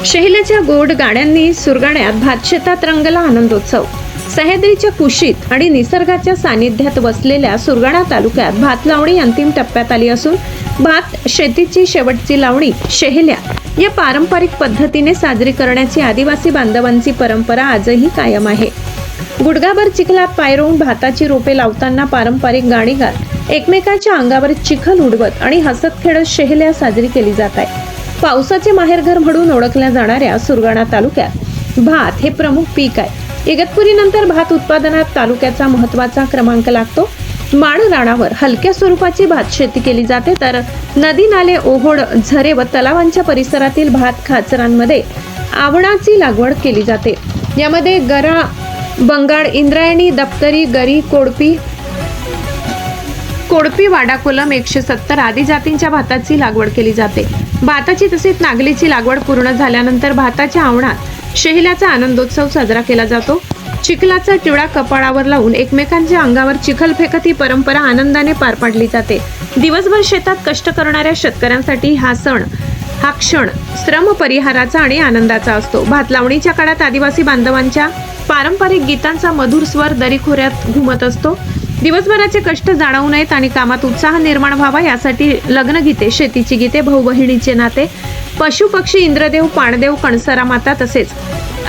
शहिल्याच्या गोड गाड्यांनी सुरगाण्यात भातशेतात रंगला आनंदोत्सव। सह्याद्रीच्या कुशीत आणि निसर्गाच्या सानिध्यात वसलेल्या सुरगाणा तालुक्यात भात लावणी अंतिम टप्प्यात आली असून भात शेतीची शेवटची लावणी शेहल्या या पारंपरिक पद्धतीने साजरी करण्याची आदिवासी बांधवांची परंपरा आजही कायम आहे। गुडघाभर चिखलात पाय रोवून भाताची रोपे लावताना पारंपरिक गाणी गात एकमेकांच्या अंगावर चिखल उडवत आणि हसत खेळत शेहल्या साजरी केली जात आहे। पावसाचे माहेरघर म्हणून ओळखल्या जाणाऱ्या सुरगाणा तालुक्यात भात हे प्रमुख पीक आहे। इगतपुरीनंतर भात उत्पादनात तालुक्याचा महत्त्वाचा क्रमांक लागतो। माळ राणावर हलक्या स्वरूपाची भात शेती केली जाते, तर नदी नाले ओहोळ झरे व तलावांच्या परिसरातील भात खाचरांमध्ये आवळाची लागवड केली जाते। यामध्ये गरा, बंगाड, इंद्रायणी, दप्तरी, गरी, कोडपी, वाडाकोलम 170 आदी जातींच्या भाताची लागवड केली जाते। भाताची तसेच नागलीची लागवड पूर्ण झाल्यानंतर भाताच्या आवणात शेहल्याचा आनंदोत्सव साजरा केला जातो। चिखलाचा टिळा कपाळावर लावून एकमेकांच्या अंगावर चिखल फेकत ही परंपरा आनंदाने पार पाडली जाते। दिवसभर शेतात कष्ट करणाऱ्या शेतकऱ्यांसाठी हा क्षण श्रम परिहाराचा आणि आनंदाचा असतो। भात लावणीच्या काळात आदिवासी बांधवांच्या पारंपरिक गीतांचा मधुर स्वर दरीखोऱ्यात घुमत असतो। दिवसभराचे कष्ट जाणवू नयेत आणि कामात उत्साह निर्माण व्हावा यासाठी लग्नगीते, शेतीची गीते, भाऊ बहिणीचे नाते, पशु पक्षी, इंद्रदेव, पाणदेव, कणसरा माता तसेच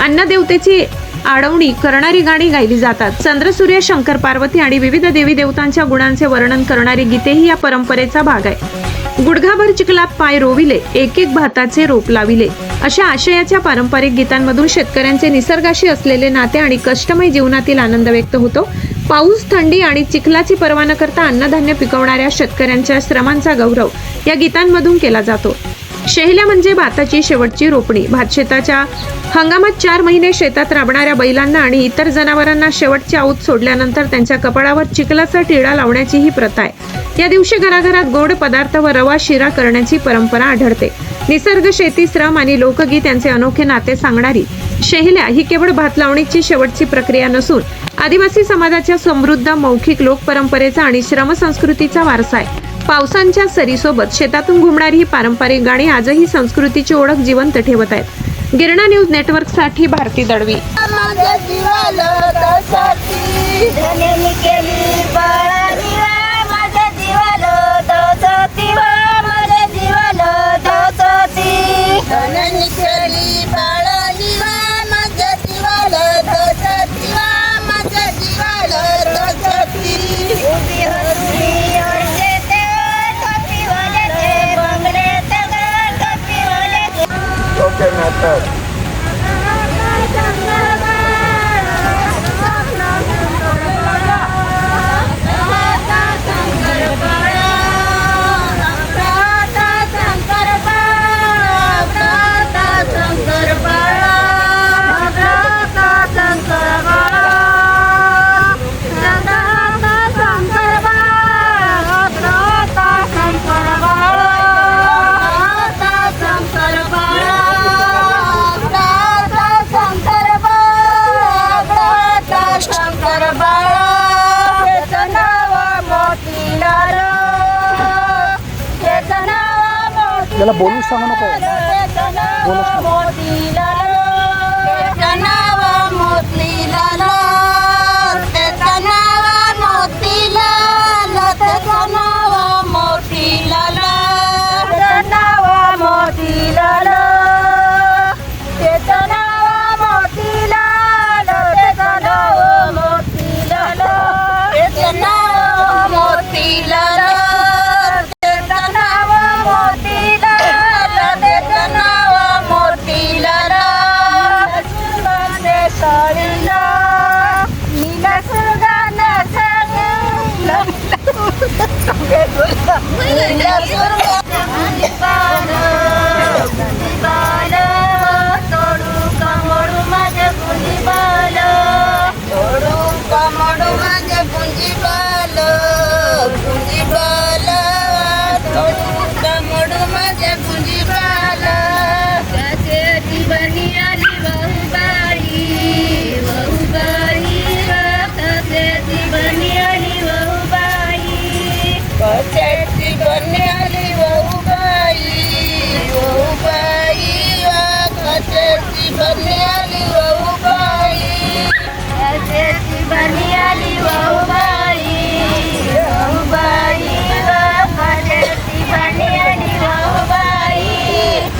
अन्नदेवतेची आडवणी करणारी गाणी गायली जातात। चंद्र, सूर्य, शंकर, पार्वती आणि विविध देवी देवतांच्या गुणांचे वर्णन करणारी गीतेही या परंपरेचा भाग आहे। गुडघाभर चिखलात पाय रोविले, एक एक भाताचे रोप लाविले अशा आशयाच्या पारंपरिक गीतांमधून शेतकऱ्यांचे निसर्गाशी असलेले नाते आणि कष्टमय जीवनातील आनंद व्यक्त होतो। पाऊस, थंडी आणि चिखलाची पर्वा न करता अन्नधान्य पिकवणाऱ्या शेतकऱ्यांच्या श्रमांचा गौरव या गीतांमधून केला जातो। शेहल्या म्हणजे भाताची शेवटची रोपणी। भातशेताच्या हंगामात 4 महिने शेतात राबणाऱ्या बैलांना आणि इतर जनावरांना शेवटची आऊत सोडल्यानंतर त्यांच्या कपाळावर चिखलाचा टिळा लावण्याची ही प्रथा आहे। या दिवशी घराघरात गोड पदार्थ व रवा शिरा करण्याची परंपरा आढळते। निसर्ग, शेती, श्रम आणि लोकगीत यांचे अनोखे नाते सांगणारी शेहल्या ही केवळ भात लावणीची शेवटची प्रक्रिया नसून आदिवासी समाजाच्या समृद्ध मौखिक लोक परंपरेचा आणि श्रम संस्कृतीचा वारसा आहे। पावसांच्या सरीसोबत शेतातून घुमणारी ही पारंपरिक गाणी आजही संस्कृतीची ओळख जिवंत ठेवत आहेत। गिरणा न्यूज नेटवर्क साठी भारती दळवी। त्याला बोलूच सांगू नको, बोलूच मोतीलाल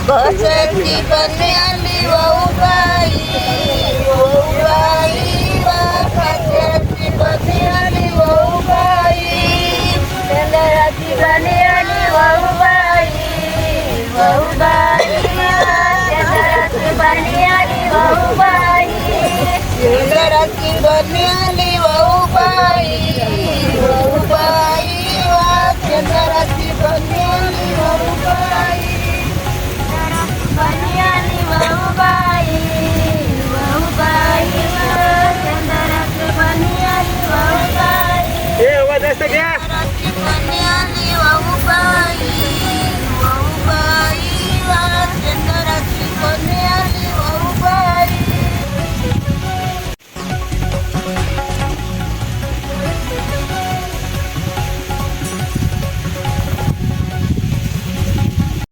बसंती बने आली वाऊबाई बसंती बने आली वाऊबाई चंद्राची बने आली वाऊबाई